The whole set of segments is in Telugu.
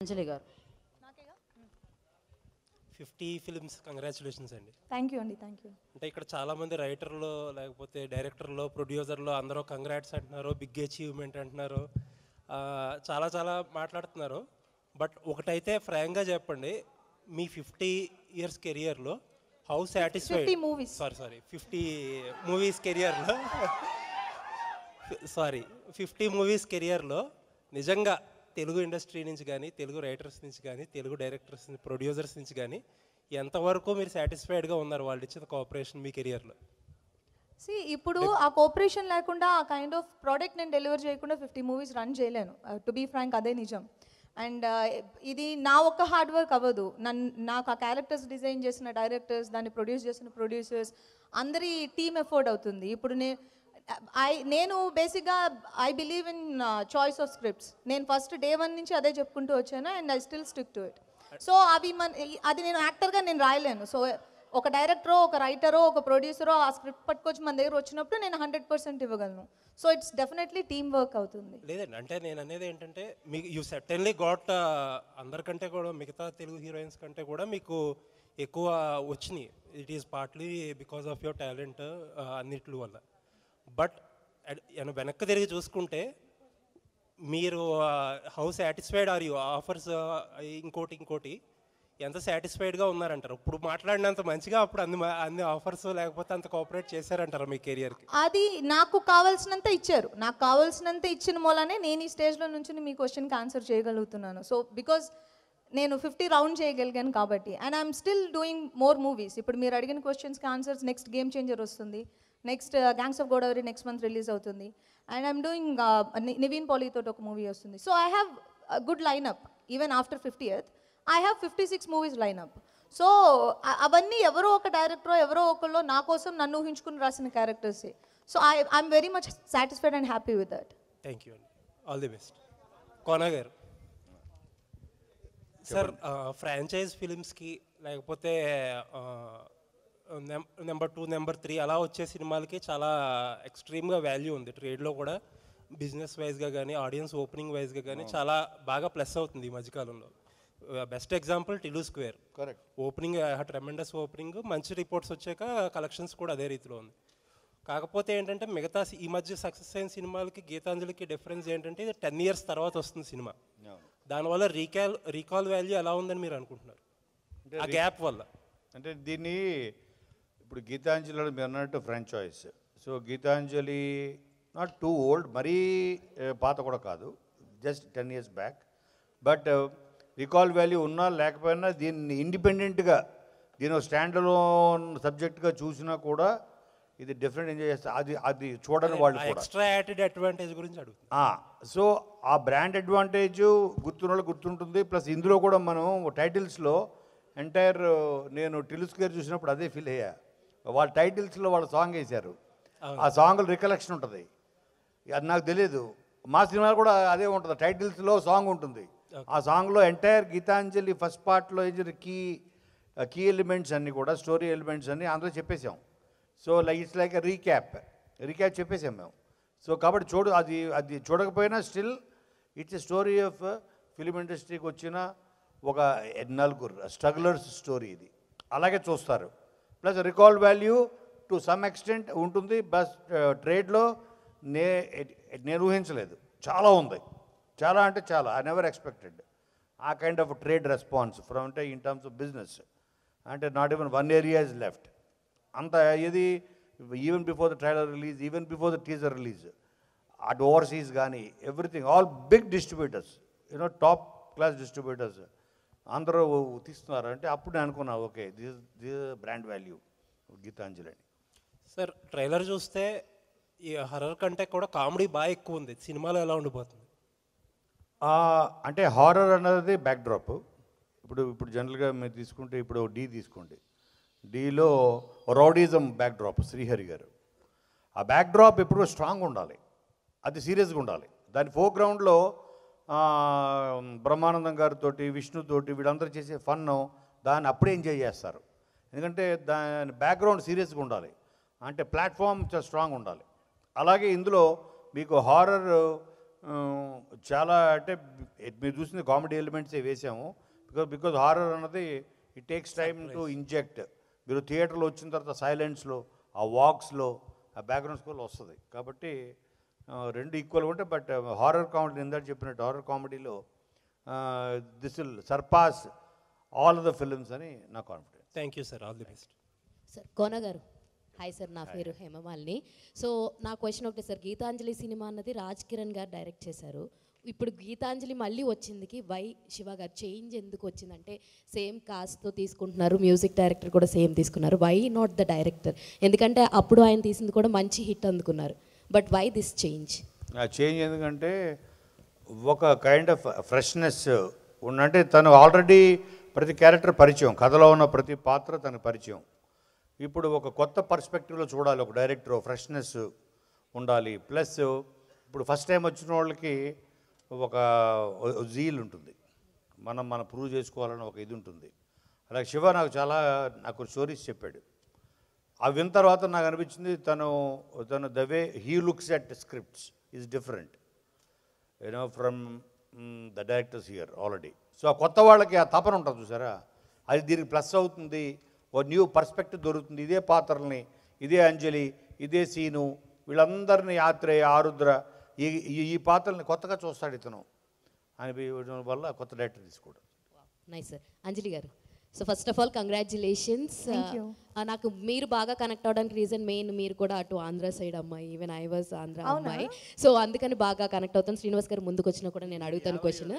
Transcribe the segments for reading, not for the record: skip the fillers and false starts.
అంజలి గారు 50 ఫిల్మ్స్ కంగ్రాచులేషన్స్ అండి. థ్యాంక్ యూ అండి, థ్యాంక్ యూ. అంటే ఇక్కడ చాలామంది రైటర్లు లేకపోతే డైరెక్టర్లు ప్రొడ్యూసర్లు అందరూ కంగ్రాట్స్ అంటున్నారు, బిగ్ అచీవ్మెంట్ అంటున్నారు, చాలా చాలా మాట్లాడుతున్నారు. బట్ ఒకటైతే ఫ్రాంక్గా చెప్పండి, మీ 50 ఇయర్స్ కెరియర్లో హౌ సాటిస్ఫైడ్ 50 మూవీస్ కెరియర్లో 50 మూవీస్ కెరియర్లో నిజంగా తెలుగు ఇండస్ట్రీ నుంచి కానీ, తెలుగు రైటర్స్ నుంచి కానీ, తెలుగు డైరెక్టర్స్ ప్రొడ్యూసర్స్ నుంచి కానీ ఎంతవరకు మీరు సాటిస్ఫైడ్గా ఉన్నారు వాళ్ళు ఇచ్చిన కోఆపరేషన్ మీ కెరియర్లో? ఇప్పుడు ఆ కోఆపరేషన్ లేకుండా ఆ కైండ్ ఆఫ్ ప్రోడక్ట్ నేను డెలివర్ చేయకుండా 50 మూవీస్ రన్ చేయలేను. టు బీ ఫ్రాంక్ అదే నిజం. అండ్ ఇది నా ఒక్క హార్డ్ వర్క్ అవ్వదు. నాకు ఆ క్యారెక్టర్స్ డిజైన్ చేసిన డైరెక్టర్స్, దాన్ని ప్రొడ్యూస్ చేసిన ప్రొడ్యూసర్స్ అందరి టీమ్ ఎఫర్ట్ అవుతుంది. ఇప్పుడు నేను బేసిక్గా I believe in choice of scripts. నేను ఫస్ట్ డే 1 నుంచి అదే చెప్పుకుంటూ వచ్చాను and I still stick to it. So అది నేను యాక్టర్గా నేను రాయలేను. సో ఒక డైరెక్టరో, ఒక రైటరో, ఒక ప్రొడ్యూసరో ఆ స్క్రిప్ట్ పట్టుకొచ్చి మన దగ్గర వచ్చినప్పుడు నేను 100% ఇవ్వగలను. So it's definitely team work అవుతుంది. లేదండి, అంటే నేను అనేది ఏంటంటే మీకు యూ సర్టెన్లీ గాట్ అందరికంటే కూడా మిగతా తెలుగు హీరోయిన్స్ కంటే కూడా మీకు ఎక్కువ వచ్చినాయి. It is partly because of your talent అన్నిటి వల్ల. బట్ వెనక్కి తిరిగి చూసుకుంటే మీరు how satisfied or you offers ఇంకోటి ఎంత సాటిస్ఫైడ్గా ఉన్నారంటారు? ఇప్పుడు మాట్లాడినంత మంచిగా అప్పుడు అన్ని ఆఫర్స్ లేకపోతే అంత కోఆపరేట్ చేశారంటారు మీ కెరియర్కి? అది నాకు కావాల్సినంత ఇచ్చారు. నాకు కావాల్సినంత ఇచ్చిన మూలనే నేను ఈ స్టేజ్లో నుంచి మీ క్వశ్చన్కి ఆన్సర్ చేయగలుగుతున్నాను. సో బికాజ్ నేను 50 రౌండ్ చేయగలిగాను కాబట్టి. And I'm still doing more movies. ఇప్పుడు మీరు అడిగిన క్వశ్చన్స్కి ఆన్సర్స్ నెక్స్ట్ గేమ్ చేంజర్ వస్తుంది, next gangs of Godavari next month release అవుతుంది, అండ్ ఐఎమ్ డూయింగ్ నివీన్ పాలీతో ఒక మూవీ వస్తుంది. So I have good lineup. Even after 50th I have 56 movies lineup. So అవన్నీ ఎవరో ఒక డైరెక్టరో ఎవరో ఒకళ్ళు నా కోసం నన్ను ఊహించుకుని రాసిన క్యారెక్టర్సే. So I'm very much satisfied and happy with that. Thank you అండి, ఆల్ ది బెస్ట్. కోనా గారు సార్, ఫ్రాంచైజ్ ఫిలిమ్స్కి లేకపోతే నెంబర్ 2, నెంబర్ 3 అలా వచ్చే సినిమాలకి చాలా ఎక్స్ట్రీమ్గా వాల్యూ ఉంది ట్రేడ్లో కూడా. బిజినెస్ వైజ్గా కానీ, ఆడియన్స్ ఓపెనింగ్ వైజ్గా కానీ చాలా బాగా ప్లస్ అవుతుంది ఈ మధ్యకాలంలో. Best example Tillu square. Correct. Opening tremendous opening, మంచి రిపోర్ట్స్ వచ్చాక కలెక్షన్స్ కూడా అదే రీతిలో ఉంది. కాకపోతే ఏంటంటే మిగతా ఈ మధ్య సక్సెస్ అయిన సినిమాలకి గీతాంజలికి డిఫరెన్స్ ఏంటంటే ఇది 10 years తర్వాత వస్తుంది సినిమా. దానివల్ల రీకాల్ వాల్యూ ఎలా ఉందని మీరు అనుకుంటున్నారు ఆ గ్యాప్ వల్ల? అంటే దీన్ని ఇప్పుడు గీతాంజలి మీరు అన్నట్టు franchise. So Geetanjali not too old, మరీ పాత కూడా కాదు, just 10 years back. But recall value ఉన్నా లేకపోయినా దీన్ని ఇండిపెండెంట్గా దీని స్టాండ్ అలోన్ సబ్జెక్ట్గా చూసినా కూడా ఇది డిఫరెంట్ ఎంజాయ్ చేస్తారు. అది చూడని వాళ్ళు కూడా ఎక్స్ట్రా యాడెడ్ అడ్వాంటేజ్ గురించి అడుగుతారు. సో ఆ బ్రాండ్ అడ్వాంటేజ్ గుర్తున్న వాళ్ళు గుర్తుంటుంది. ప్లస్ ఇందులో కూడా మనం టైటిల్స్లో ఎంటైర్ నేను టిలు స్క్వేర్ చూసినప్పుడు అదే ఫీల్ అయ్యా. వాళ్ళ టైటిల్స్లో వాళ్ళ సాంగ్ వేశారు, ఆ సాంగ్లో రికలెక్షన్ ఉంటుంది. అది నాకు తెలియదు. మా సినిమాలో కూడా అదే ఉంటుంది, టైటిల్స్లో సాంగ్ ఉంటుంది. ఆ సాంగ్లో ఎంటైర్ గీతాంజలి ఫస్ట్ పార్ట్లో కీ ఎలిమెంట్స్ అన్నీ కూడా, స్టోరీ ఎలిమెంట్స్ అన్నీ అందులో చెప్పేసాం. సో ఇట్స్ లైక్ రీక్యాప్ చెప్పేసాం మేము. సో కాబట్టి అది చూడకపోయినా still it's a story of film ఇండస్ట్రీకి వచ్చిన ఒక 4 స్ట్రగులర్స్ స్టోరీ ఇది. అలాగే చూస్తారు. Plus recall value to some extent ఉంటుంది. బస్ ట్రేడ్లో నేను ఊహించలేదు, చాలా ఉంది. చాలా అంటే చాలా, ఐ నెవర్ ఎక్స్పెక్టెడ్ ఆ kind of trade response from అంటే ఇన్ టర్మ్స్ ఆఫ్ బిజినెస్. అంటే not even 1 area is left. అంత ఇది even before the trailer release, even before the teaser release, అటు ఓవర్సీస్ కానీ everything, all big distributors, top class distributors అందరూ తీస్తున్నారు. అంటే అప్పుడు నేను అనుకున్నా, okay this brand value Geethanjali అని. సార్, ట్రైలర్ చూస్తే ఈ హర్రర్ కంటే కూడా కామెడీ బాగా ఎక్కువ ఉంది. సినిమాలో ఎలా ఉండిపోతుంది? అంటే హారర్ అన్నది బ్యాక్డ్రాప్. ఇప్పుడు జనరల్గా మీరు తీసుకుంటే, ఇప్పుడు డీ తీసుకోండి, డీలో రౌడీజం బ్యాక్డ్రాప్ శ్రీహరి గారు. ఆ బ్యాక్డ్రాప్ ఎప్పుడు స్ట్రాంగ్ ఉండాలి, అది సీరియస్గా ఉండాలి. దాని ఫోర్గ్రౌండ్లో బ్రహ్మానందం గారితో, విష్ణుతోటి వీళ్ళందరూ చేసే ఫన్ దాన్ని అప్పుడే ఎంజాయ్ చేస్తారు. ఎందుకంటే దాని బ్యాక్గ్రౌండ్ సీరియస్గా ఉండాలి, అంటే ప్లాట్ఫామ్ చాలా స్ట్రాంగ్ ఉండాలి. అలాగే ఇందులో మీకు హారర్ చాలా అంటే మీరు చూసిన కామెడీ ఎలిమెంట్సే వేసాము. బికాజ్ హారర్ అన్నది it takes time to inject. మీరు థియేటర్లో వచ్చిన తర్వాత సైలెన్స్లో, ఆ వాక్స్లో, ఆ బ్యాక్గ్రౌండ్ స్కోర్లో వస్తుంది. కాబట్టి రెండు ఈక్వల్గా ఉంటాయి. బట్ హారర్ కామెడీ ఇందాక చెప్పినట్టు హారర్ కామెడీలో this will surpass all of the films అని నా confidence. Thank you sir, all the best. Sir Kona గారు, హాయ్ సార్, నా పేరు హేమమాలిని. సో నా క్వశ్చన్ ఒకటే సార్, గీతాంజలి సినిమా అన్నది రాజ్ కిరణ్ గారు డైరెక్ట్ చేశారు. ఇప్పుడు గీతాంజలి మళ్ళీ వచ్చిందికి వై శివ గారు చేంజ్ ఎందుకు వచ్చిందంటే సేమ్ కాస్ట్తో తీసుకుంటున్నారు, మ్యూజిక్ డైరెక్టర్ కూడా సేమ్ తీసుకున్నారు, వై నాట్ ద డైరెక్టర్? ఎందుకంటే అప్పుడు ఆయన తీసింది కూడా మంచి హిట్ అందుకున్నారు, but why this change? Change ఎందుకంటే ఒక కైండ్ ఆఫ్ ఫ్రెష్నెస్ అంటే తను ఆల్రెడీ ప్రతి క్యారెక్టర్ పరిచయం, కథలో ఉన్న ప్రతి పాత్ర తనకు పరిచయం. ఇప్పుడు ఒక కొత్త పర్స్పెక్టివ్లో చూడాలి ఒక డైరెక్టర్, ఫ్రెష్నెస్ ఉండాలి. ప్లస్ ఇప్పుడు ఫస్ట్ టైం వచ్చిన వాళ్ళకి ఒక జీల్ ఉంటుంది, మనం ప్రూవ్ చేసుకోవాలని ఒక ఇది ఉంటుంది. అలాగే శివ నాకు స్టోరీస్ చెప్పాడు. అవి విన్న తర్వాత నాకు అనిపించింది తను the way he looks at scripts is different from the directors here already. So ఆ కొత్త వాళ్ళకి ఆ తపన ఉంటుంది చూసారా, అది దీనికి ప్లస్ అవుతుంది. ఓ న్యూ పర్స్పెక్టివ్ దొరుకుతుంది. ఇదే పాత్రల్ని, ఇదే అంజలి, ఇదే సీను, వీళ్ళందరినీ ఆత్రేయ, ఆరుద్ర, ఈ పాత్రల్ని కొత్తగా చూస్తాడు ఇతను అనిపించడం వల్ల కొత్త డైరెక్టర్ తీసుకోవడం. Nice sir. అంజలి గారు, so first of all congratulations. నాకు మీరు బాగా కనెక్ట్ అవడానికి రీజన్ మెయిన్, మీరు కూడా అటు ఆంధ్ర సైడ్ అమ్మాయి, ఈవెన్ ఐ వాజ్ ఆంధ్ర అమ్మాయి, సో అందుకని బాగా కనెక్ట్ అవుతాను. శ్రీనివాస్ గారు ముందుకు వచ్చినా కూడా నేను అడుగుతాను క్వశ్చన్.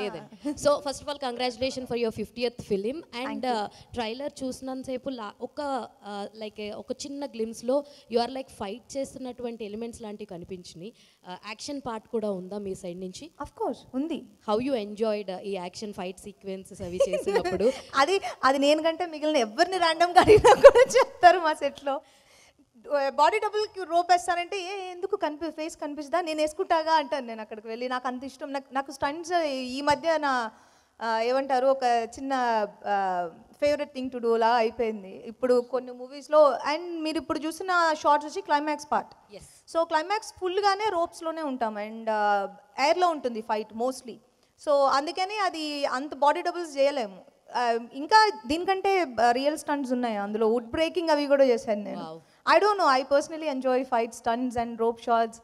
లేదండి. So first of all congratulation for your 50th film. And trailer చూసినంతసేపు ఒక చిన్న గ్లిమ్స్లో యు ఆర్ లైక్ ఫైట్ చేస్తున్నటువంటి ఎలిమెంట్స్ లాంటివి కనిపించినాయి. యాక్షన్ పార్ట్ కూడా ఉందా మీ సైడ్ నుంచి? అఫ్ కోర్స్ ఉంది. హౌ యూ ఎంజాయ్డ్ ఈ యాక్షన్ ఫైట్ సీక్వెన్సెస్ అవి చేసినప్పుడు? అది నేను కంటే మిగిలిన ఎవరిని ర్యాండమ్గా అడిగినా కూడా చెప్తారు మా సెట్లో. బాడీ డబుల్కి రోప్ వేస్తానంటే ఎందుకు ఫేస్ కనిపిస్తుందా, నేను వేసుకుంటాగా అంటాను. నేను అక్కడికి వెళ్ళి నాకు అంత ఇష్టం. నాకు స్టంట్స్ ఈ మధ్య నా ఏమంటారు ఒక చిన్న ఫేవరెట్ థింగ్ టు డూ లా అయిపోయింది ఇప్పుడు కొన్ని మూవీస్లో. అండ్ మీరు ఇప్పుడు చూసిన షార్ట్స్ వచ్చి క్లైమాక్స్ పార్ట్. సో క్లైమాక్స్ ఫుల్గానే రోప్స్లోనే ఉంటాం అండ్ ఎయిర్లో ఉంటుంది ఫైట్ మోస్ట్లీ. సో అందుకని అది అంత బాడీ డబుల్స్ చేయలేము. ఇంకా దీనికంటే రియల్ స్టంట్స్ ఉన్నాయి అందులో, వుడ్ బ్రేకింగ్ అవి కూడా చేశాను నేను. I don't know, I personally enjoy fight stunts and rope shots.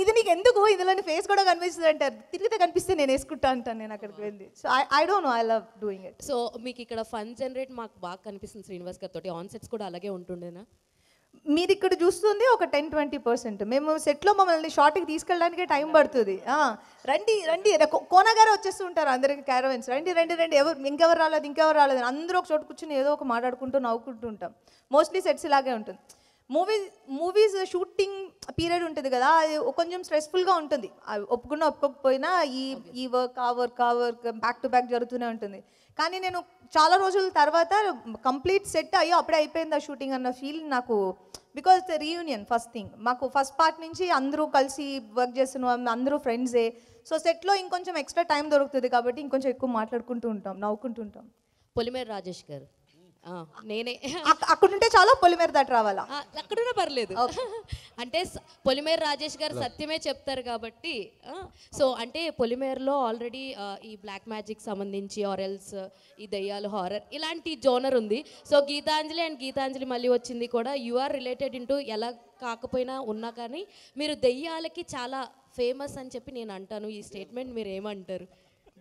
ఇది నీకు ఎందుకు ఇందులోని ఫేస్ కూడా కనిపిస్తుంది అంటారు, తిరిగితే కనిపిస్తే నేను వేసుకుంటా అంటాను నేను అక్కడికి వెళ్ళి. So I don't know, I love doing it. So మీకు ఇక్కడ ఫన్ జనరేట్ మాకు బాగా కనిపిస్తుంది శ్రీనివాస్ గారితో. ఆన్ సెట్స్ కూడా అలాగే ఉంటుండేనా? మీరు ఇక్కడ చూస్తుంది ఒక 10-20%. మేము సెట్లో మమ్మల్ని షార్ట్కి తీసుకెళ్ళడానికే టైం పడుతుంది. రండి కోన గారు వచ్చేస్తూ ఉంటారు అందరికి క్యారవెన్స్, రండి ఇంకెవరు రాలేదు అందరూ ఒక చోటు కూర్చొని ఏదో ఒక మాట్లాడుకుంటూ నవ్వుకుంటూ ఉంటాం. మోస్ట్లీ సెట్స్ ఇలాగే ఉంటుంది. మూవీస్ షూటింగ్ పీరియడ్ ఉంటుంది కదా, అది కొంచెం స్ట్రెస్ఫుల్గా ఉంటుంది. ఒప్పుకోకపోయినా ఈ వర్క్ ఆ వర్క్ బ్యాక్ టు బ్యాక్ జరుగుతూనే ఉంటుంది. కానీ నేను చాలా రోజుల తర్వాత కంప్లీట్ సెట్ అయ్యో అప్పుడే అయిపోయింది ఆ షూటింగ్ అన్న ఫీల్ నాకు. Because the reunion first thing, మాకు ఫస్ట్ పార్ట్ నుంచి అందరూ కలిసి వర్క్ చేస్తున్నాం, అందరూ ఫ్రెండ్సే. సో సెట్లో ఇంకొంచెం ఎక్స్ట్రా టైం దొరుకుతుంది కాబట్టి ఇంకొంచెం ఎక్కువ మాట్లాడుకుంటూ ఉంటాం, నవ్వుకుంటూ ఉంటాం. పొలిమేర రాజేష్ గారు, నేనే అక్కడుంటే చాలా పొలిమేర దాటి రావాలా? అక్కడున్నా పర్లేదు. అంటే పొలిమేర రాజేష్ గారు సత్యమే చెప్తారు కాబట్టి. సో అంటే పొలిమేరలో ఆల్రెడీ ఈ బ్లాక్ మ్యాజిక్ సంబంధించి ఆరెల్స్ ఈ దయ్యాలు హారర్ ఇలాంటి జోనర్ ఉంది. సో గీతాంజలి మళ్ళీ వచ్చింది కూడా, యు ఆర్ రిలేటెడ్ ఇంటూ ఎలా కాకపోయినా ఉన్నా కానీ మీరు దయ్యాలకి చాలా ఫేమస్ అని చెప్పి నేను అంటాను. ఈ స్టేట్మెంట్ మీరు ఏమంటారు?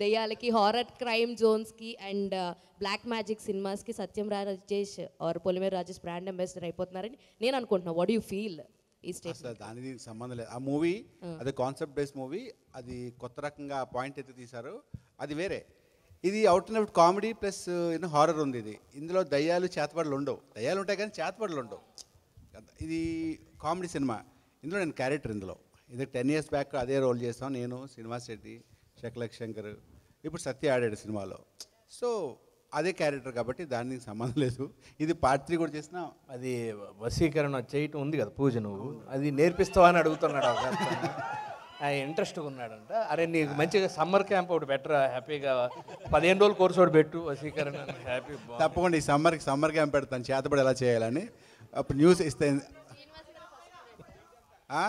దయ్యాలకి, హారర్ క్రైమ్ జోన్స్కి అండ్ బ్లాక్ మ్యాజిక్ సినిమాస్కి Satyam Rajesh or Polimera Rajesh brand ambassador అయిపోతున్నారని నేను అనుకుంటున్నాను. వాట్ యూ ఫీల్ ఈ స్టేట్మెంట్? దానికి సంబంధం లేదు. ఆ మూవీ అది కాన్సెప్ట్ బేస్డ్ మూవీ, అది కొత్త రకంగా పాయింట్ అయితే తీశారు, అది వేరే. ఇది out and out comedy plus horror ఉంది. ఇందులో దయ్యాలు చేతబడులు ఉండవు. దయ్యాలు ఉంటాయి కానీ చేతబడులు ఉండవు. ఇది కామెడీ సినిమా. ఇందులో నేను క్యారెక్టర్, ఇది 10 years బ్యాక్ అదే రోల్ చేస్తాం నేను, శ్రీనివాస్ రెడ్డి, శకలక్ శంకర్, ఇప్పుడు సత్య ఆడాడు సినిమాలో. సో అదే క్యారెక్టర్ కాబట్టి దానికి సంబంధం లేదు. ఇది పార్ట్ 3 కూడా చేసిన. అది వశీకరణ చేయటం ఉంది కదా పూజ, నువ్వు అది నేర్పిస్తావా అని అడుగుతున్నాడు. ఆయన ఇంట్రెస్ట్గా ఉన్నాడంట. అరే నీకు మంచిగా సమ్మర్ క్యాంప్ ఒకటి బెటర్, హ్యాపీగా 15 రోజులు కోర్సు ఒకటి పెట్టు వశీకరణ, హ్యాపీ. తప్పకుండా ఈ సమ్మర్ క్యాంప్ పెడతాను చేతబడి ఎలా చేయాలని. అప్పుడు న్యూస్ ఇస్తే ఆ?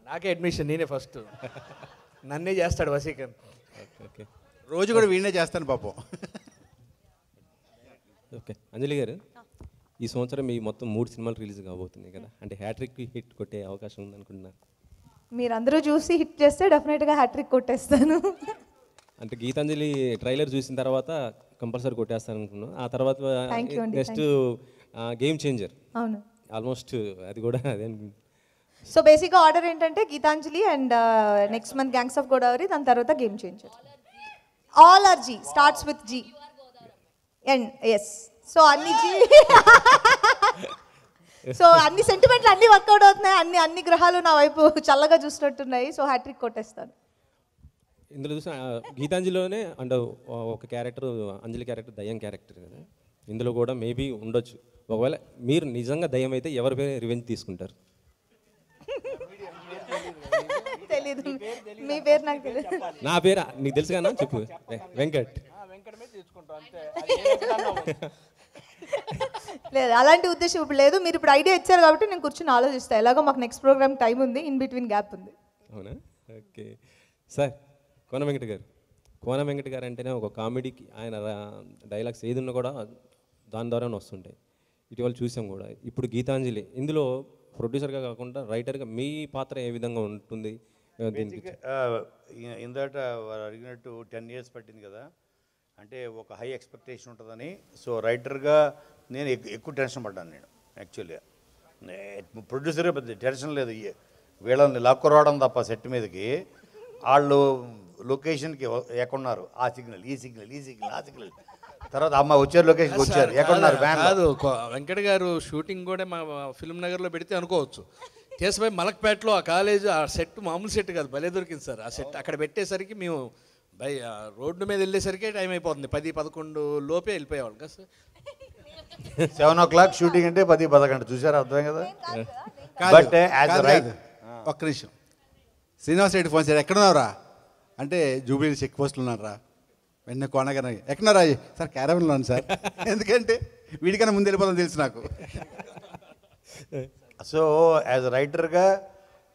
నాకే అడ్మిషన్, నేనే ఫస్ట్. నన్నే చేస్తాడు వసీకరణ్. ఓకే రోజు కూడా వీడినే చేస్తాను పాపం. ఓకే అంజలి గారు, ఈ సంవత్సరం మీ మొత్తం 3 సినిమాలు రిలీజ్ కాబోతున్నాయి కదా, అంటే హ్యాట్రిక్ హిట్ కొట్టే అవకాశం ఉందనుకుంటున్నారు? మీరందరూ చూసి హిట్ చేస్తే డెఫినెట్గా హ్యాట్రిక్ కొట్టేస్తాను. అంటే గీతాంజలి ట్రైలర్ చూసిన తర్వాత కంపల్సరీ కొట్టేస్తాను అనుకున్నాను. ఆ తర్వాత Thank you అండి, నెక్స్ట్ గేమ్ చేంజర్, అవును. ఆల్మోస్ట్ అది కూడా అదే సో బేసిక్గా ఆర్డర్ ఏంటంటే Geetanjali and next month gangs of Godavari, దాని తర్వాత game changer. All are G, starts with G and S. So అన్ని జీ, సో అన్ని సెంటిమెంట్లు అన్ని వర్కౌట్ అవుతున్నాయి, అన్ని గ్రహాలు నా వైపు చల్లగా చూసినట్టున్నాయి. సో హ్యాట్రిక్ కొట్టేస్తాను. ఇందులో చూసిన గీతాంజలిలోనే అంటే ఒక క్యారెక్టర్, అంజలి క్యారెక్టర్ దయ్యం క్యారెక్టర్ కదా, ఇందులో కూడా మేబీ ఉండొచ్చు. ఒకవేళ మీరు నిజంగా దయ్యం అయితే ఎవరి పేరు రివెంజ్ తీసుకుంటారు? తెలీదు, మీ పేరు నాకు తెలియదు. నా పేరు నీకు తెలుసు కదా, చెప్పు. వెంకట్. లేదు, అలాంటి ఉద్దేశం ఇప్పుడు లేదు. మీరు ఇప్పుడు ఐడియా ఇచ్చారు కాబట్టి నేను కూర్చొని ఆలోచిస్తాను. ఎలాగో మాకు నెక్స్ట్ ప్రోగ్రామ్ టైం ఉంది, ఇన్ బిట్వీన్ గ్యాప్ ఉంది. అవునా? Okay sir. కోన వెంకట గారు, కోన వెంకట గారు అంటేనే ఒక కామెడీకి ఆయన డైలాగ్స్ ఏది ఉన్నా కూడా దాని ద్వారానే వస్తుంటాయి. ఇటీవల చూసాం కూడా. ఇప్పుడు గీతాంజలి, ఇందులో ప్రొడ్యూసర్గా కాకుండా రైటర్గా మీ పాత్ర ఏ విధంగా ఉంటుంది దీనికి? ఇందాక వారు అడిగినట్టు 10 years పట్టింది కదా, అంటే ఒక హై ఎక్స్పెక్టేషన్ ఉంటుందని. సో రైటర్గా నేను ఎక్కువ టెన్షన్ పడ్డాను నేను యాక్చువల్గా. ప్రొడ్యూసర్గా పెద్ద టెన్షన్ లేదు, వీళ్ళని లాక్కురావడం తప్ప సెట్ మీదకి. వాళ్ళు లొకేషన్కి ఎక్కడున్నారు, ఆ సిగ్నల్, ఈ సిగ్నల్, ఈ సిగ్నల్, ఆ సిగ్నల్, తర్వాత అమ్మ వచ్చారు లొకేషన్కి వచ్చారు, ఎక్కడున్నారు వ్యాన్. కాదు, వెంకట గారు షూటింగ్ కూడా మా ఫిల్మ్ నగర్లో పెడితే అనుకోవచ్చు. కేసుపై మలక్పేటలో ఆ కాలేజ్, ఆ సెట్ మామూలు సెట్ కాదు, భలే దొరికింది సార్. ఆ సెట్ అక్కడ పెట్టేసరికి మేము రోడ్డు మీద వెళ్ళేసరికే టైం అయిపోతుంది, 10-11 లోపే వెళ్ళిపోయేవాళ్ళు కదా సార్. 7 o'clock షూటింగ్ అంటే 10-11 చూసారు, అర్థం కదా. బట్ యాజ్ రైట్, ఒక్క నిమిషం. శ్రీనివాస్ రెడ్డి ఫోన్ చేశారు, ఎక్కడున్నారా అంటే జూబ్లీ చెక్ పోస్టులు ఉన్నారా. వెన్న కోనగానే ఎక్కడున్నారా సార్, క్యారవన్లో ఉన్నాను సార్. ఎందుకంటే వీడికన్నా ముందు వెళ్ళిపోతాం తెలుసు నాకు. సో యాజ్ రైటర్గా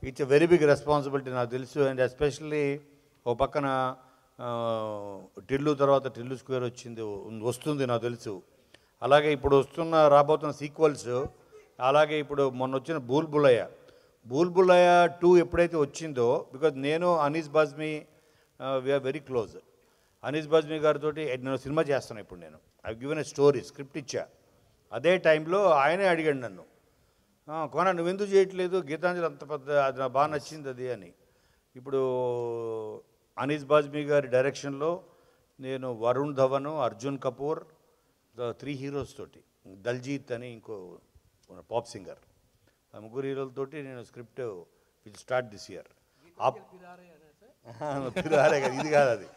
it's a very big responsibility నాకు తెలుసు. అండ్ ఎస్పెషల్లీ ఓ పక్కన టిల్లు తర్వాత టిల్లు స్క్వేర్ వస్తుంది నాకు తెలుసు. అలాగే ఇప్పుడు రాబోతున్న సీక్వెల్స్, అలాగే ఇప్పుడు మొన్న వచ్చిన భూల్ భులయ్యా 2 ఎప్పుడైతే వచ్చిందో, బికాజ్ నేను Anees Bazmee we're very close. Anees Bazmee గారితో నేను సినిమా చేస్తాను ఇప్పుడు. నేను I given a story, script ఇచ్చా. అదే టైంలో ఆయనే అడిగాడు నన్ను, కోన నువ్వెందుకు చేయట్లేదు, గీతాంజలి అంత పెద్ద, అది నాకు బాగా నచ్చింది అది అని. ఇప్పుడు అనీస్ బాజ్మీ గారి డైరెక్షన్లో నేను వరుణ్ ధవన్, అర్జున్ కపూర్, 3 heroes తోటి, దల్జీత్ అని ఇంకో పాప్ సింగర్, ఆ 3 హీరోలతోటి నేను script will start this year. పిరారే కదా, ఇది కాదు అది.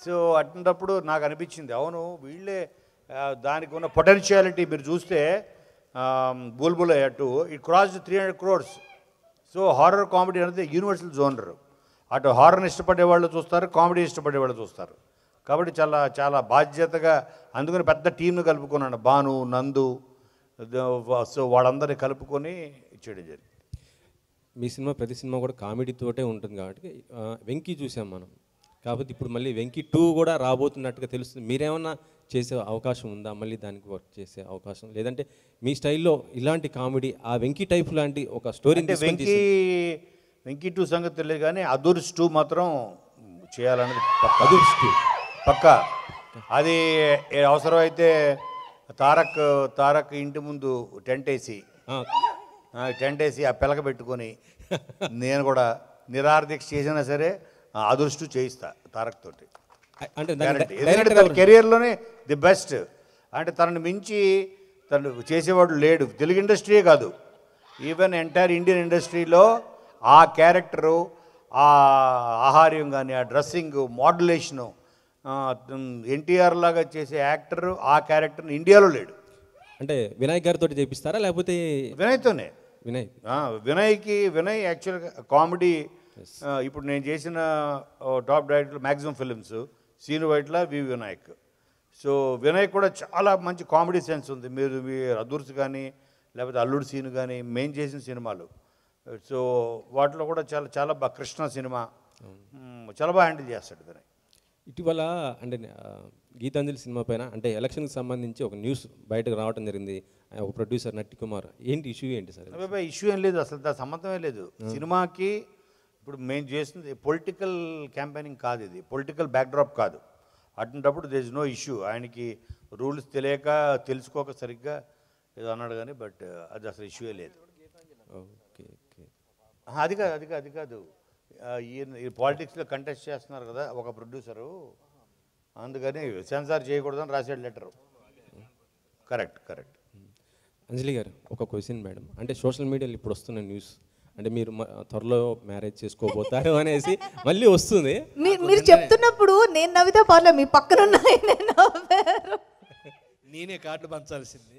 సో అటువంటిప్పుడు నాకు అనిపించింది, అవును వీళ్ళే దానికి ఉన్న పొటెన్షియాలిటీ మీరు చూస్తే బుల్బులయ్య 2 it crossed 300 crores. So horror comedy అనేది యూనివర్సల్ జోనర్. అటు హారర్ని ఇష్టపడే వాళ్ళు చూస్తారు, కామెడీ ఇష్టపడే వాళ్ళు చూస్తారు. కాబట్టి చాలా చాలా బాధ్యతగా, అందుకని పెద్ద టీంను కలుపుకున్నాను, భాను, నందు, సో వాళ్ళందరినీ కలుపుకొని చేయడం జరిగింది. మీ సినిమా ప్రతి సినిమా కూడా కామెడీతోటే ఉంటుంది కాబట్టి వెంకీ చూసాం మనం. కాబట్టి ఇప్పుడు మళ్ళీ వెంకీ 2 కూడా రాబోతున్నట్టుగా తెలుస్తుంది. మీరేమన్నా చేసే అవకాశం ఉందా, మళ్ళీ దానికి వర్క్ చేసే అవకాశం, లేదంటే మీ స్టైల్లో ఇలాంటి కామెడీ ఆ వెంకీ టైప్ లాంటి ఒక స్టోరీ? వెంకీ 2 సంగతి తెలియదు కానీ అదుర్స్ 2 మాత్రం చేయాలన్నది అదుర్స్ 2 పక్కా. అది అవసరమైతే తారక్ ఇంటి ముందు టెంట్ వేసి ఆ పిలక పెట్టుకొని నేను కూడా నిరార్థిక చేసినా సరే అదృష్టు చేయిస్తా తారక్ తోటి. అంటే ఎందుకంటే తన కెరియర్లోనే ది బెస్ట్. అంటే తనని మించి తను చేసేవాడు లేడు, తెలుగు ఇండస్ట్రీయే కాదు, ఈవెన్ ఎంటైర్ ఇండియన్ ఇండస్ట్రీలో. ఆ క్యారెక్టరు, ఆ ఆహార్యం కానీ, ఆ డ్రెస్సింగ్, మోడ్యులేషను, ఎన్టీఆర్ లాగా చేసే యాక్టరు ఆ క్యారెక్టర్ని ఇండియాలో లేడు. అంటే వినాయక్ గారితో చేపిస్తారా లేకపోతే? వినయ్తోనే. వినయ్ యాక్చువల్గా కామెడీ. ఇప్పుడు నేను చేసిన top director maximum films, Seenu Vaitla, V Vinayak. So Vinay కూడా చాలా మంచి కామెడీ సెన్స్ ఉంది. మీరు మీ అదూర్స్ కానీ లేకపోతే అల్లుడు సీన్ కానీ మెయిన్ చేసిన సినిమాలు, సో వాటిలో కూడా చాలా చాలా బాగా కృష్ణ సినిమా చాలా బాగా హ్యాండిల్ చేస్తాడు వినయ్. ఇటీవల అంటే గీతాంజలి సినిమా పైన అంటే ఎలక్షన్కి సంబంధించి ఒక న్యూస్ బయటకు రావడం జరిగింది. ఒక ప్రొడ్యూసర్ నట్టి కుమార్, ఏంటి ఇష్యూ ఏంటి సార్? అబ్బాయి ఇష్యూ ఏం లేదు, అసలు దాని సంబంధమే లేదు సినిమాకి. ఇప్పుడు మేము చేసింది పొలిటికల్ క్యాంపెయినింగ్ కాదు, ఇది పొలిటికల్ బ్యాక్డ్రాప్ కాదు. అటువంటప్పుడు దేర్ ఇస్ నో ఇష్యూ. ఆయనకి రూల్స్ తెలియక తెలుసుకోక సరిగ్గా ఏదో అన్నాడు కానీ, బట్ అది అసలు ఇష్యూయే లేదు. ఓకే ఓకే, అది కాదు ఈ పాలిటిక్స్లో కంటెస్ట్ చేస్తున్నారు కదా ఒక ప్రొడ్యూసరు, అందుకని సెన్సార్ చేయకూడదని రాసాడు లెటరు. కరెక్ట్. అంజలి గారు, ఒక క్వశ్చన్ మేడం. అంటే సోషల్ మీడియాలో ఇప్పుడు వస్తున్న న్యూస్ అంటే మీరు త్వరలో మ్యారేజ్ చేసుకోబోతారు అనేసి మళ్ళీ వస్తుంది. మీరు చెప్తున్నప్పుడు నేను నవ్వితే పర్లేదు, మీ పక్కన ఉన్నాయి నవ్వారు. నేనే కార్డులు పంచాల్సింది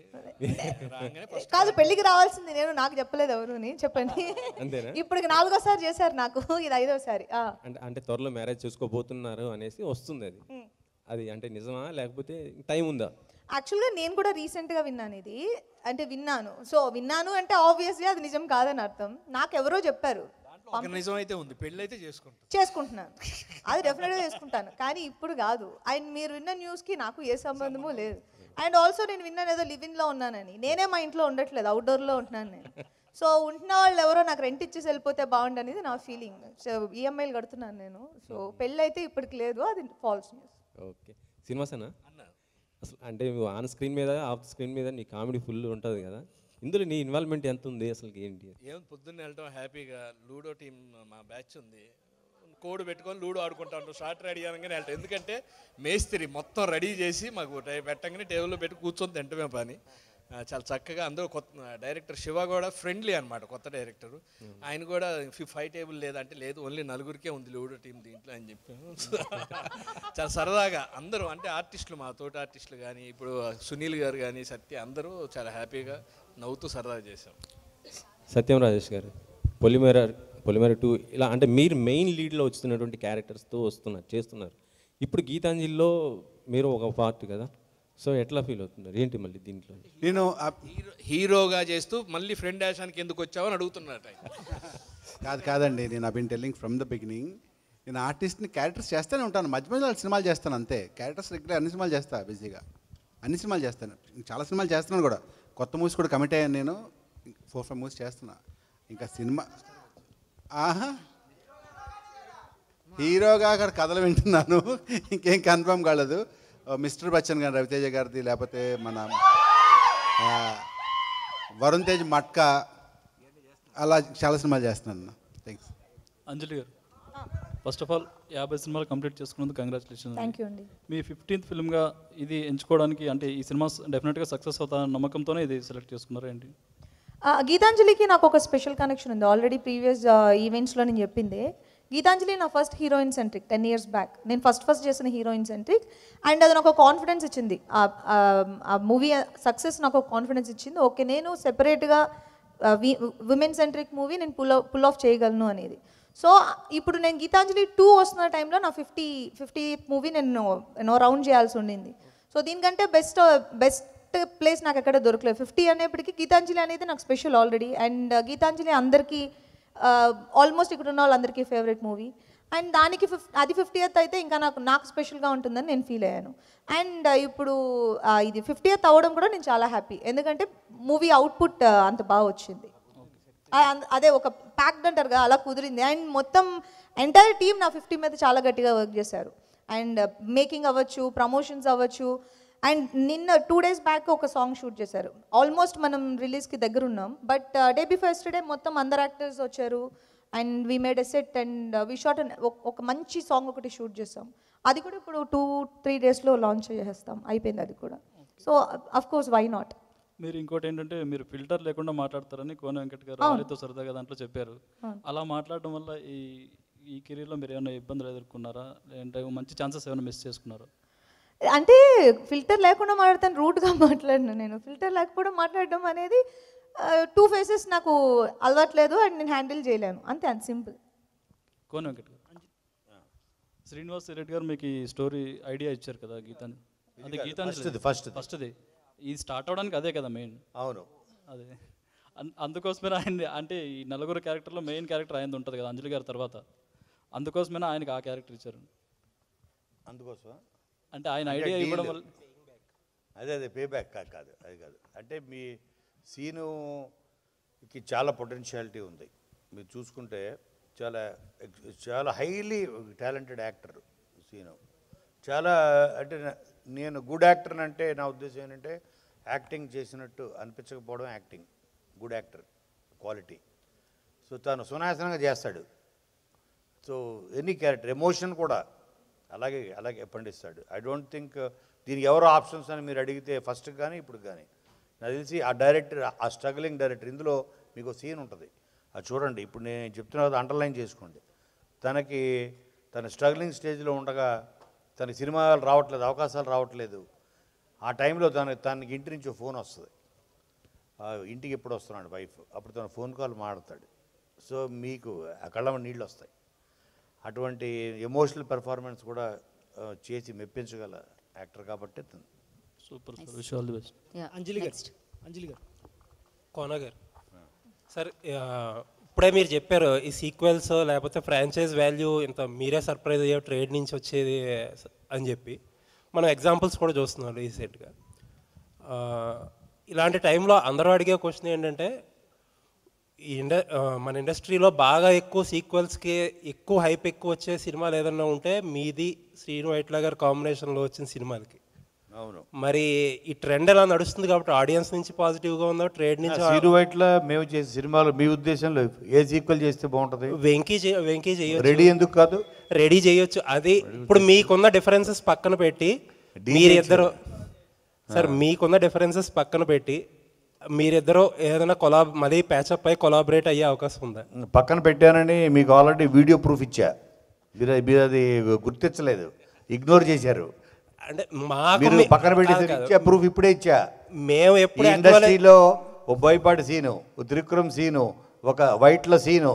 కాదు, పెళ్ళికి రావాల్సింది నేను, నాకు చెప్పలేదు ఎవరు. చెప్పండి. అంతేనా? ఇప్పుడు 4వసారి చేశారు నాకు, ఇది 5వసారి. అంటే త్వరలో మ్యారేజ్ చేసుకోబోతున్నారు అనేసి వస్తుంది. అది అంటే నిజమా లేకపోతే టైం ఉందా? యాక్చువల్గా నేను కూడా రీసెంట్గా విన్నాను ఇది, అంటే విన్నాను. సో విన్నాను అంటే ఆబ్వియస్లీ అది నిజం కాదని అర్థం. నాకు ఎవరో చెప్పారు. నిజం అయితే ఉంది, పెళ్ళి అయితే చేసుకుంటున్నాను, అది డెఫినెట్గా చేసుకుంటాను, కానీ ఇప్పుడు కాదు. అండ్ మీరు విన్న న్యూస్కి నాకు ఏ సంబంధము లేదు. అండ్ ఆల్సో నేను విన్నాను ఏదో లివింగ్లో ఉన్నానని. నేనే మా ఇంట్లో ఉండట్లేదు, అవుట్డోర్లో ఉంటున్నాను నేను. సో ఉంటున్న వాళ్ళు ఎవరో నాకు రెంట్ ఇచ్చేసి వెళ్ళిపోతే బాగుండు అనేది నా ఫీలింగ్. సో ఈఎంఐలు కడుతున్నాను నేను. సో పెళ్ళి అయితే ఇప్పటికి లేదు, అది ఫాల్స్ న్యూస్. ఓకే, సినిమాసేనా అసలు? అంటే ఆన్ స్క్రీన్ మీద ఆఫ్ స్క్రీన్ మీద నీ కామెడీ ఫుల్ ఉంటుంది కదా, ఇందులో నీ ఇన్వాల్వ్మెంట్ ఎంత ఉంది అసలు? ఏంటి ఏం పొద్దున్నే వెళ్ళటం హ్యాపీగా, లూడో టీం మా బ్యాచ్ ఉంది, కోడ్ పెట్టుకొని లూడో ఆడుకుంటా ఉంటాం. షార్ట్ రెడీ అనగానే వెళ్తాం, ఎందుకంటే మేస్త్రి మొత్తం రెడీ చేసి మాకు పెట్టగానే టేబుల్లో పెట్టి కూర్చొని తింటమే పని. చాలా చక్కగా అందరూ కొత్త డైరెక్టర్ శివ కూడా ఫ్రెండ్లీ అనమాట, కొత్త డైరెక్టర్. ఆయన కూడా 5 టేబుల్ లేదంటే లేదు, ఓన్లీ 4గురికే ఉంది లూడో టీం దీంట్లో అని చెప్పాము. చాలా సరదాగా అందరూ, అంటే ఆర్టిస్టులు, మా తోటి ఆర్టిస్టులు కానీ, ఇప్పుడు సునీల్ గారు కానీ, సత్య, అందరూ చాలా హ్యాపీగా నవ్వుతూ సరదాగా చేసాం. సత్యం రాజేష్ గారు, పొలిమేర 2 ఇలా అంటే మీరు మెయిన్ లీడ్లో వస్తున్నటువంటి క్యారెక్టర్స్తో చేస్తున్నారు. ఇప్పుడు గీతాంజలిలో మీరు ఒక పార్ట్ కదా, సో ఎట్లా ఫీల్ అవుతున్నారు ఏంటి మళ్ళీ దీంట్లో? నేను హీరోగా చేస్తూ మళ్ళీ ఫ్రెండ్ యాషానికి ఎందుకు వచ్చావని అడుగుతున్నట్టు. కాదండి, నేను I been telling from the beginning, నేను ఆర్టిస్ట్ని క్యారెక్టర్స్ చేస్తూనే ఉంటాను, మధ్య మధ్యలో సినిమాలు చేస్తాను అంతే. క్యారెక్టర్స్ రెగ్యులర్ అన్ని సినిమాలు చేస్తాను, బిజీగా అన్ని సినిమాలు చేస్తాను, చాలా సినిమాలు చేస్తున్నాను కూడా. కొత్త మూవీస్ కూడా కమిట్ అయ్యాను నేను, 4-5 మూవీస్ చేస్తున్నా. ఇంకా సినిమా హీరోగా అక్కడ కథలు వింటున్నాను, ఇంకేం కన్ఫర్మ్ కాలేదు. మిస్టర్ బచ్చన్ గారు, రవితేజ గారిది, లేకపోతే మన వరుణ్ తేజ్ మట్కా, అలా చాలా సినిమాలు చేస్తున్నాను. థ్యాంక్స్. అంజలి గారు, ఫస్ట్ ఆఫ్ ఆల్ 50 సినిమాలు కంప్లీట్ చేసుకున్నందుకు కంగ్రాచులేషన్. థ్యాంక్ యూ అండి. మీ 15th ఫిల్మ్గా ఇది ఎంచుకోవడానికి, అంటే ఈ సినిమా డెఫినెట్గా సక్సెస్ అవుతా నమ్మకంతోనే ఇది సెలెక్ట్ చేసుకున్నారు ఏంటి? గీతాంజలికి నాకు ఒక స్పెషల్ కనెక్షన్ ఉంది. ఆల్రెడీ ప్రీవియస్ ఈవెంట్స్లో నేను చెప్పింది. గీతాంజలి నా first heroine centric 10 years back. నేను ఫస్ట్ చేసిన హీరోయిన్ సెంట్రిక్, అండ్ అది నాకు కాన్ఫిడెన్స్ ఇచ్చింది. ఆ మూవీ సక్సెస్ నాకు ఒక కాన్ఫిడెన్స్ ఇచ్చింది. ఓకే, నేను సెపరేట్గా విమెన్ సెంట్రిక్ మూవీ నేను పుల్ ఆఫ్ చేయగలను అనేది. సో ఇప్పుడు నేను గీతాంజలి 2 వస్తున్న టైంలో నా 50th మూవీ నేను రౌండ్ చేయాల్సి ఉండింది. సో దీనికంటే బెస్ట్ ప్లేస్ నాకు ఎక్కడ దొరకలేదు. 50 అనేప్పటికీ గీతాంజలి అనేది నాకు స్పెషల్ ఆల్రెడీ. అండ్ గీతాంజలి అందరికీ ఆల్మోస్ట్ ఇక్కడ ఉన్న వాళ్ళందరికీ ఫేవరెట్ మూవీ. అండ్ దానికి అది 50th అయితే ఇంకా నాకు స్పెషల్గా ఉంటుందని నేను ఫీల్ అయ్యాను. అండ్ ఇప్పుడు ఇది 50th అవ్వడం కూడా నేను చాలా హ్యాపీ, ఎందుకంటే మూవీ అవుట్పుట్ అంత బాగా వచ్చింది. అదే ఒక ప్యాక్డ్ అంటారు కదా, అలా కుదిరింది. అండ్ మొత్తం ఎంటైర్ టీమ్ నా 50 మీద చాలా గట్టిగా వర్క్ చేశారు. అండ్ మేకింగ్ అవ్వచ్చు, ప్రమోషన్స్ అవ్వచ్చు. అండ్ నిన్న 2 days బ్యాక్ ఒక సాంగ్ షూట్ చేశారు. ఆల్మోస్ట్ మనం రిలీజ్కి దగ్గర ఉన్నాం, బట్ డే బిఫోర్ యెస్టర్డే మొత్తం అందరు యాక్టర్స్ వచ్చారు. And we made a set and we shot ఒక మంచి సాంగ్ ఒకటి షూట్ చేస్తాం. అది కూడా ఇప్పుడు 2-3 daysలో లాంచ్ చేసేస్తాం, అయిపోయింది అది కూడా. So of course why not. మీరు ఇంకోటి ఏంటంటే మీరు ఫిల్టర్ లేకుండా మాట్లాడతారని కోన వెంకట్ గారు ఆలితో సరదాగా దాంట్లో చెప్పారు. అలా మాట్లాడడం వల్ల ఈ కెరీర్లో మీరు ఏమైనా ఇబ్బందులు ఎదుర్కొన్నారా, లేదంటే మంచి ఛాన్సెస్ ఏమైనా మిస్ చేసుకున్నారా? అంటే ఫిల్టర్ లేకుండా మాట్లాడతాను, రూట్గా మాట్లాడినా. నేను ఫిల్టర్ లేకపోవడం మాట్లాడడం అనేది 2 faces నాకు అలవాట్లేదు అండ్ నేను హ్యాండిల్ చేయలేను, అంతే, అంత సింపుల్. కోన వెంకట్ గారు, శ్రీనివాస్ రెడ్డి గారు మీకు ఈ స్టోరీ ఐడియా ఇచ్చారు కదా గీతాన్ని, అది గీతాంజలి ఫస్ట్ది ఇది స్టార్ట్ అవడానికి అదే కదా మెయిన్. అవును, అదే అందుకోసమే ఆయన అంటే ఈ నలుగురు క్యారెక్టర్లో మెయిన్ క్యారెక్టర్ ఆయనది ఉంటుంది కదా అంజలి గారి తర్వాత, అందుకోసమే ఆయనకి ఆ క్యారెక్టర్ ఇచ్చారు. అందుకోసం అంటే ఆయన ఐడియా ఇవ్వడం వల్ల అదే పే బ్యాక్ కాదు, అది కాదు. అంటే మీ సీనుకి చాలా పొటెన్షియాలిటీ ఉంది. మీరు చూసుకుంటే చాలా చాలా హైలీ టాలెంటెడ్ యాక్టర్ సీను. చాలా అంటే నేను గుడ్ యాక్టర్ అంటే నా ఉద్దేశం ఏంటంటే యాక్టింగ్ చేసినట్టు అనిపించకపోవడం acting. Good actor quality. So తను సునాయాసనంగా చేస్తాడు. సో ఎనీ క్యారెక్టర్ ఎమోషన్ కూడా అలాగే పండిస్తాడు. ఐ డోంట్ థింక్ దీనికి ఎవరో ఆప్షన్స్ అని మీరు అడిగితే ఫస్ట్ కానీ ఇప్పుడు కానీ నాకు తెలిసి ఆ డైరెక్టర్, ఆ స్ట్రగ్లింగ్ డైరెక్టర్, ఇందులో మీకు సీన్ ఉంటుంది అది చూడండి. ఇప్పుడు నేను చెప్తున్నా కదా, అండర్లైన్ చేసుకోండి. తన స్ట్రగ్లింగ్ స్టేజ్లో ఉండగా తన సినిమాలు రావట్లేదు, అవకాశాలు రావట్లేదు. ఆ టైంలో తనకి ఇంటి నుంచి ఫోన్ వస్తుంది, ఇంటికి ఎప్పుడు వస్తున్నాడు వైఫ్, అప్పుడు తన ఫోన్ కాల్ మాట్లాడతాడు. సో మీకు ఆ కళ్ళ నీళ్ళు వస్తాయి. అటువంటి ఎమోషనల్ పెర్ఫార్మెన్స్ కూడా చేసి మెప్పించగల యాక్టర్ కాబట్టి super sir. Wish all the best. Anjali గారు కోన గారు సార్, ఇప్పుడే మీరు చెప్పారు ఈ సీక్వెల్స్ లేకపోతే ఫ్రాంచైజ్ వాల్యూ ఇంత మీరే సర్ప్రైజ్ అయ్యే ట్రేడ్ నుంచి వచ్చేది అని చెప్పి మనం ఎగ్జాంపుల్స్ కూడా చూస్తున్నాం రీసెంట్గా. ఇలాంటి టైంలో అందరూ అడిగే క్వశ్చన్ ఏంటంటే మన ఇండస్ట్రీలో బాగా ఎక్కువ సీక్వెల్స్కి ఎక్కువ హైప్ ఎక్కువ వచ్చే సినిమాలు ఏదన్నా ఉంటే మీది శ్రీను వైట్ల గారి కాంబినేషన్లో వచ్చిన సినిమాలకి. అవును, మరి ఈ ట్రెండ్ ఎలా నడుస్తుంది కాబట్టి ఆడియన్స్ నుంచి పాజిటివ్గా ఉందో ట్రేడ్ నుంచి? శ్రీను వైట్ల మేము చేసే సినిమాలు మీ ఉద్దేశంలో ఏ సీక్వెల్ చేస్తే బాగుంటుంది? వెంకీ చేయొచ్చు. రెడీ ఎందుకు కాదు? రెడీ చేయొచ్చు. అది ఇప్పుడు మీకున్న డిఫరెన్సెస్ పక్కన పెట్టి మీరిద్దరు మీకున్న డిఫరెన్సెస్ పక్కన పెట్టి మీరిద్దరూ ఏదైనా మళ్ళీ ప్యాచప్ అయి కొలాబరేట్ అయ్యే అవకాశం ఉందా? పక్కన పెట్టానని మీకు ఆల్రెడీ వీడియో ప్రూఫ్ ఇచ్చా, మీరు అది గుర్తించలేదు, ఇగ్నోర్ చేశారు. అంటే మీరు పక్కన పెట్టేసి ప్రూఫ్ ఇప్పుడే ఇచ్చా. మేము ఎప్పుడు ఇండస్ట్రీలో ఒక బోయపాటి సీను, ఒక త్రివిక్రమ్ సీను, ఒక వైట్ల సీను,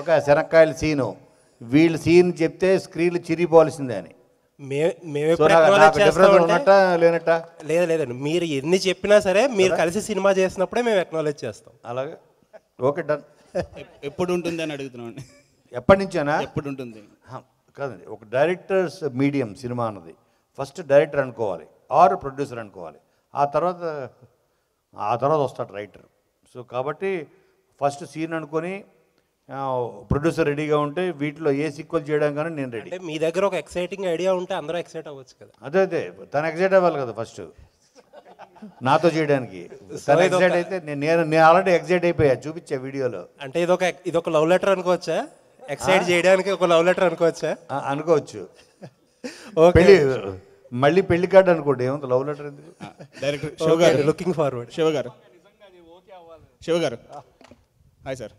ఒక శనక్కాయల సీను, వీళ్ళ సీన్ చెప్తే స్క్రీన్లు చిరిగిపోవాల్సిందే అని. లేదండి, మీరు ఎన్ని చెప్పినా సరే మీరు కలిసి సినిమా చేసినప్పుడే మేము ఎక్నాలెడ్జ్ చేస్తాం. అలాగే ఓకే డన్. ఎప్పుడు ఉంటుంది అని అడుగుతున్నాం. ఎప్పటి నుంచేనా? ఎప్పుడు ఉంటుంది కాదండి, ఒక డైరెక్టర్స్ మీడియం సినిమా అన్నది ఫస్ట్ డైరెక్టర్ అనుకోవాలి ఆర్ ప్రొడ్యూసర్ అనుకోవాలి, ఆ తర్వాత వస్తాడు రైటర్. సో కాబట్టి ఫస్ట్ సీన్ అనుకొని ప్రొడ్యూసర్ రెడీగా ఉంటే వీటిలో ఏ సీక్వెల్ చేయడం కానీ నేను రెడీ. మీ దగ్గర ఒక ఎక్సైటింగ్ ఐడియా ఉంటే అందరూ ఎక్సైట్ అవ్వచ్చు కదా. అదే తను ఎక్సైట్ అవ్వాలి కదా ఫస్ట్ నాతో చేయడానికి. తను ఎక్సైట్ అయితే నేను ఆల్రెడీ ఎక్సైట్ అయిపోయా, చూపించా వీడియోలో. అంటే ఇదొక లవ్ లెటర్ అనుకోవచ్చా? ఎక్సైట్ చేయడానికి ఒక లవ్ లెటర్ అనుకోవచ్చా? అనుకోవచ్చు. మళ్ళీ పెళ్లి కార్డు అనుకోండి, ఏముంది లవ్ లెటర్ ఎందుకు? డైరెక్టర్ శివ గారు, లుకింగ్ ఫార్వర్డ్. శివ గారు హాయ్ సార్.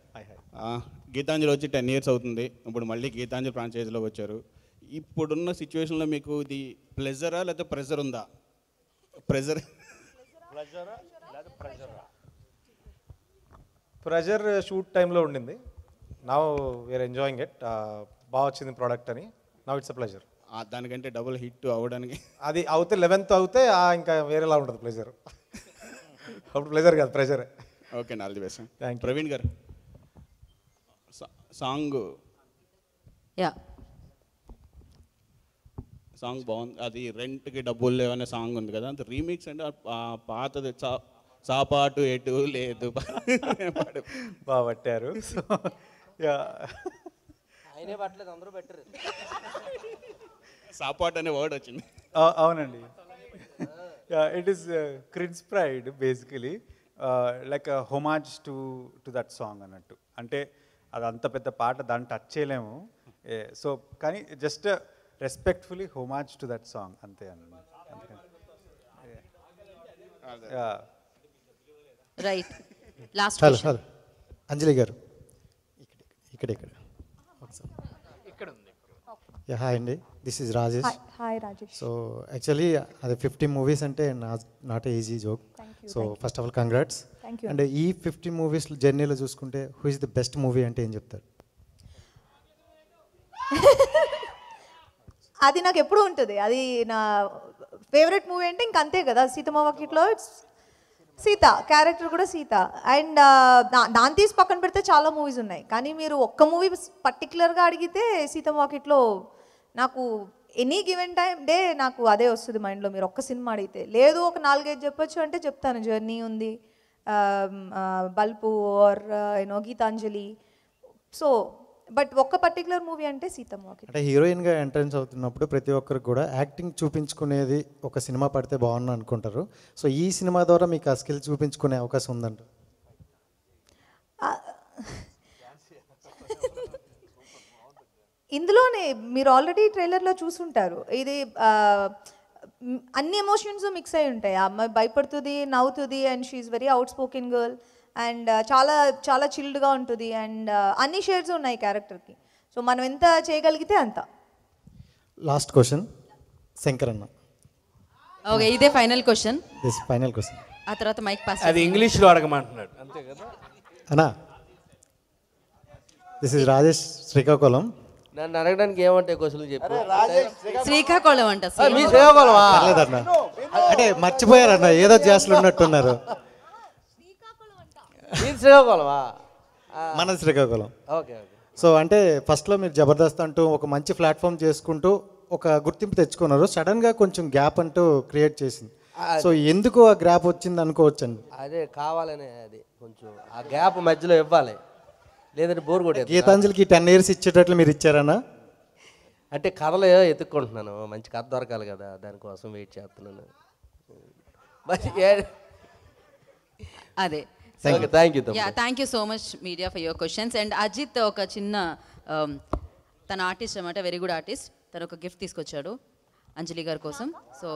గీతాంజలి వచ్చి 10 years అవుతుంది. ఇప్పుడు మళ్ళీ గీతాంజలి ఫ్రాంచైజీలోకి వచ్చారు. ఇప్పుడున్న సిచ్యువేషన్లో మీకు ఇది ప్లెజరా లేకపోతే ప్రెజర్ ఉందా? ప్రెజర్ షూట్ టైంలో ఉండింది. Now we are enjoying it. బాగా వచ్చింది ప్రోడక్ట్ అని. Now it's a pleasure. దానికంటే డబుల్ హిట్ అవ్వడానికి అది అవుతే 11th అవుతే ఇంకా వేరేలా ఉంటుంది ప్లెజర్. అప్పుడు ప్లెజర్ కాదు, pressure. Okay, all the best. Thank you. Praveen గారు, సాంగ్ బాగుంది. అది రెంట్కి డబ్బులు లేవనే సాంగ్ ఉంది కదా, అంత రీమిక్స్ అంటే పాతది సాపాటు ఎటు లేదు బాగా పట్టారు. సాపాటు అనే వర్డ్ వచ్చింది. అవునండి. ఇట్ ఈస్ క్రిన్స్ pride basically, like homage to that song అన్నట్టు. అంటే అది అంత పెద్ద పాట, దాన్ని టచ్ చేయలేము. సో కానీ just respectfully homage to that song అంతే అన్నమాట. రైట్. లాస్ట్ హలో అంజలి గారు, ఇక్కడ హాయ్ అండి, this is Rajesh. Hi Rajesh. So actually అది 50 movies అంటే not easy joke. So first of all congrats. And ఈ 50 movies జర్నీలో చూసుకుంటే who is the best movie అంటే ఏం చెప్తారు? అది నాకు ఎప్పుడు ఉంటుంది. అది నా ఫేవరెట్ మూవీ అంటే ఇంక అంతే కదా, సీతమ్మ వాకిట్లో సీత క్యారెక్టర్ కూడా సీత. అండ్ దాన్ని తీసి పక్కన పెడితే చాలా మూవీస్ ఉన్నాయి, కానీ మీరు ఒక్క మూవీ పర్టికులర్గా అడిగితే సీతమ్మ వాకిట్లో నాకు ఎనీ గివెన్ టైం డే నాకు అదే వస్తుంది మైండ్లో. మీరు ఒక్క సినిమా అడిగితే లేదు ఒక 4-5 చెప్పొచ్చు అంటే చెప్తాను. జర్నీ ఉంది, Balupu or you know Geetanjali. So but ఒక్క పర్టికులర్ మూవీ అంటే సీతమ్మ వాకిట్లో. అంటే హీరోయిన్గా ఎంట్రన్స్ అవుతున్నప్పుడు ప్రతి ఒక్కరికి కూడా యాక్టింగ్ చూపించుకునేది ఒక సినిమా పడితే బాగుంది అనుకుంటారు. సో ఈ సినిమా ద్వారా మీకు ఆ స్కిల్ చూపించుకునే అవకాశం ఉందంట? ఇందులోనే మీరు ఆల్రెడీ ట్రైలర్లో చూసుంటారు, ఇది అన్ని ఎమోషన్స్ మిక్స్ అయి ఉంటాయి. ఆ అమ్మాయి భయపడుతుంది, నవ్వుతుంది, and she's very outspoken girl, and చాలా చాలా చిల్డ్గా ఉంటుంది, అండ్ అన్ని షేడ్స్ ఉన్నాయి క్యారెక్టర్కి. సో మనం ఎంత చేయగలిగితే అంత. లాస్ట్ క్వశ్చన్ శంకర్ అన్న. ఓకే, ఇదే final question. This final question. ఆ తర్వాత మైక్ పాస్. అది ఇంగ్లీష్లో అడగమంటున్నాడు అంతే కదా అన్నా. This is Rajesh Srikakulam. నన్ను అడగడానికి ఏమంటాయి క్వశ్చన్లు చెప్పు. శ్రీకాకుళం అంట. మీ శ్రీకాకుళమా? లేదన్న, అంటే మర్చిపోయారన్న, ఏదో జాస్లు ఉన్నట్టున్నారు. మీరు శ్రీకాకుళమా? మన శ్రీకాకుళం. Okay okay. సో అంటే ఫస్ట్లో మీరు జబర్దస్త్ అంటూ ఒక మంచి ప్లాట్ఫామ్ చేసుకుంటూ ఒక గుర్తింపు తెచ్చుకున్నారు. సడన్గా కొంచెం గ్యాప్ అంటూ క్రియేట్ చేసింది. సో ఎందుకు ఆ గ్యాప్ వచ్చింది అనుకోవచ్చండి? అదే కావాలనే, అది కొంచెం ఆ గ్యాప్ మధ్యలో ఇవ్వాలి, లేదంటే బోర్ కొట్టేది. గీతాంజలికి 10 years ఇచ్చేటట్లు మీరు ఇచ్చారన్నా? అంటే కథలు ఎత్తుక్కుంటున్నాను, మంచి కథ దొరకాలి కదా, దానికోసం వెయిట్ చేస్తున్నాను. అదే. Thank you. Thank you so much media for your questions. And Ajith ఒక చిన్న తన ఆర్టిస్ట్ అనమాట, వెరీ గుడ్ ఆర్టిస్ట్, తను ఒక గిఫ్ట్ తీసుకొచ్చాడు అంజలి గారి కోసం. సో